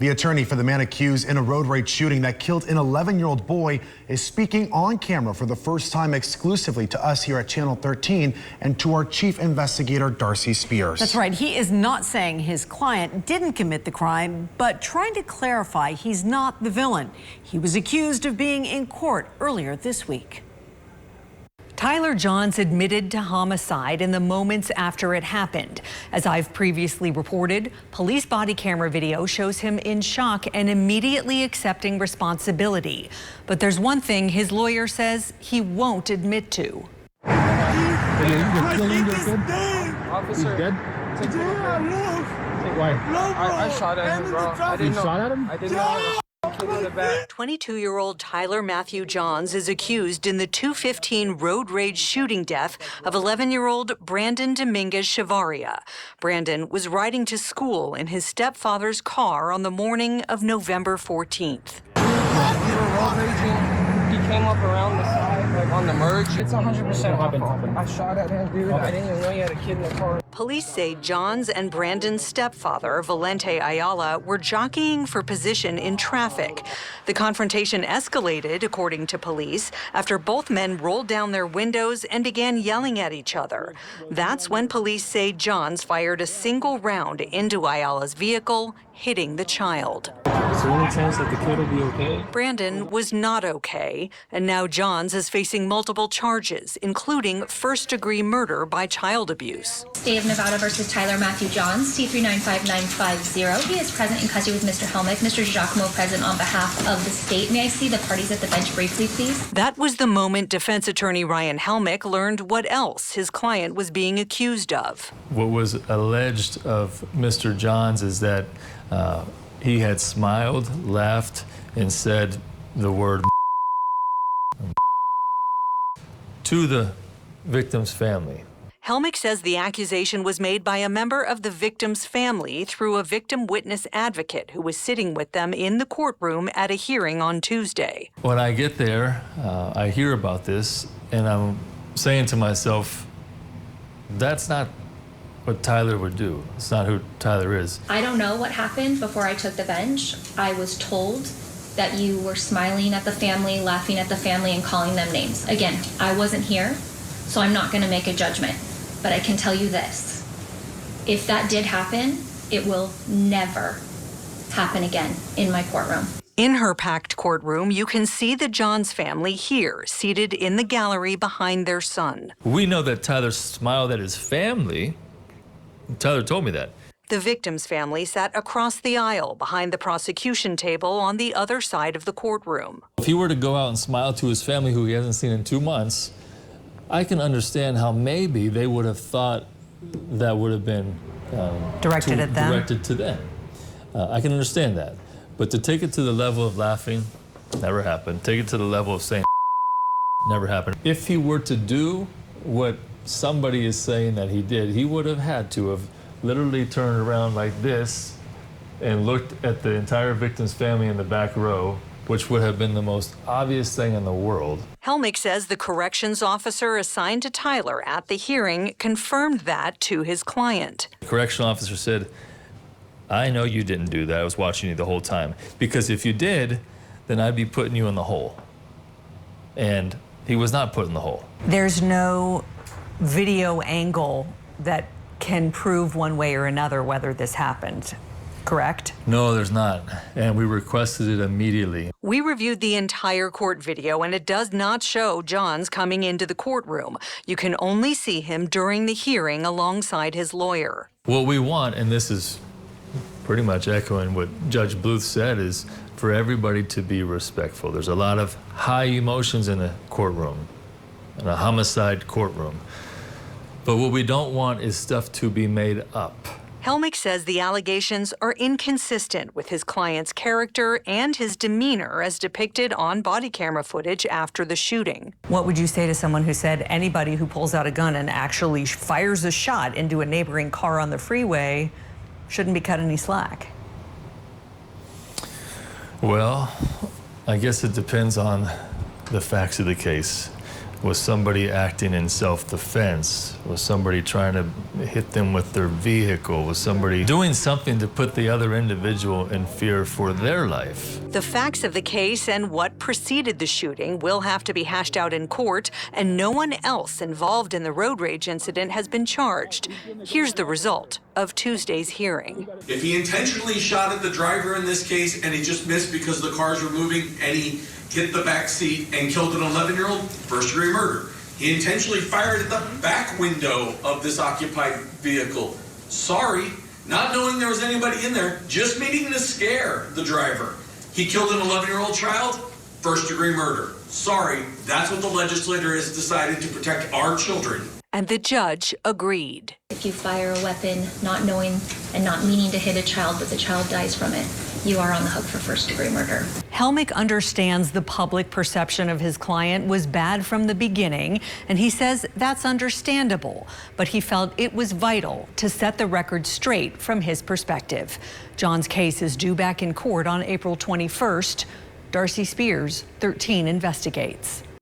The attorney for the man accused in a road rage shooting that killed an 11-year-old boy is speaking on camera for the first time exclusively to us here at Channel 13 and to our chief investigator, Darcy Spears. That's right. He is not saying his client didn't commit the crime, but trying to clarify he's not the villain. He was accused of being in court earlier this week. Tyler Johns admitted to homicide in the moments after it happened. As I've previously reported, police body camera video shows him in shock and immediately accepting responsibility. But there's one thing his lawyer says he won't admit to. Officer, He's dead? Why? I shot at him, bro. I didn't know. Shot at him? I didn't know. 22-year-old Tyler Matthew Johns is accused in the 215 road rage shooting death of 11-year-old Brandon Dominguez Chavaria. Brandon was riding to school in his stepfather's car on the morning of November 14th. We were road raging. He came up around the side, like on the merge. It's 100% my fault. I shot at him, dude. I didn't even know he had a kid in the car. Police say Johns and Brandon's stepfather, Valente Ayala, were jockeying for position in traffic. The confrontation escalated, according to police, after both men rolled down their windows and began yelling at each other. That's when police say Johns fired a single round into Ayala's vehicle, hitting the child. Is there any chance that the kid will be okay? Brandon was not okay, and now Johns is facing multiple charges, including first-degree murder by child abuse. State of Nevada versus Tyler Matthew Johns, C395950. He is present in custody with Mr. Helmick. Mr. Giacomo present on behalf of the state. May I see the parties at the bench briefly, please? That was the moment defense attorney Ryan Helmick learned what else his client was being accused of. What was alleged of Mr. Johns is that he had smiled, laughed, and said the word to the victim's family. Helmick says the accusation was made by a member of the victim's family through a victim witness advocate who was sitting with them in the courtroom at a hearing on Tuesday. When I get there, I hear about this, and I'm saying to myself, that's not what Tyler would do. It's not who Tyler is. I don't know what happened before I took the bench. I was told that you were smiling at the family, laughing at the family, and calling them names. Again, I wasn't here, so I'm not going to make a judgment. But I can tell you this. If that did happen, it will never happen again in my courtroom. In her packed courtroom, you can see the Johns family here, seated in the gallery behind their son. We know that Tyler smiled at his family. Tyler told me that. The victim's family sat across the aisle behind the prosecution table on the other side of the courtroom. If he were to go out and smile to his family who he hasn't seen in 2 months, I can understand how maybe they would have thought that would have been Directed at them? Directed to them. I can understand that. But to take it to the level of laughing, never happened. Take it to the level of saying never happened. If he were to do what somebody is saying that he did, he would have had to have literally turned around like this and looked at the entire victim's family in the back row, which would have been the most obvious thing in the world. Helmick says the corrections officer assigned to Tyler at the hearing confirmed that to his client. The correctional officer said, I know you didn't do that. I was watching you the whole time. Because if you did, then I'd be putting you in the hole. And he was not put in the hole. There's no video angle that can prove one way or another whether this happened, correct? No, there's not. And we requested it immediately. We reviewed the entire court video, and it does not show Johns coming into the courtroom. You can only see him during the hearing alongside his lawyer. What we want, and this is pretty much echoing what Judge Bluth said, is for everybody to be respectful. There's a lot of high emotions in a courtroom, in a homicide courtroom. But what we don't want is stuff to be made up. Helmick says the allegations are inconsistent with his client's character and his demeanor as depicted on body camera footage after the shooting. What would you say to someone who said anybody who pulls out a gun and actually fires a shot into a neighboring car on the freeway shouldn't be cut any slack? Well, I guess it depends on the facts of the case. Was somebody acting in self-defense? Was somebody trying to hit them with their vehicle? Was somebody doing something to put the other individual in fear for their life? The facts of the case and what preceded the shooting will have to be hashed out in court, and no one else involved in the road rage incident has been charged. Here's the result of Tuesday's hearing. If he intentionally shot at the driver in this case and he just missed because the cars were moving and he hit the back seat and killed an 11-year-old, first-degree murder. He intentionally fired at the back window of this occupied vehicle. Sorry, not knowing there was anybody in there, just meaning to scare the driver. He killed an 11-year-old child, first-degree murder. Sorry, that's what the legislature has decided to protect our children. And the judge agreed. If you fire a weapon not knowing and not meaning to hit a child, but the child dies from it, you are on the hook for first-degree murder. Helmick understands the public perception of his client was bad from the beginning, and he says that's understandable, but he felt it was vital to set the record straight from his perspective. John's case is due back in court on April 21st. Darcy Spears, 13 Investigates.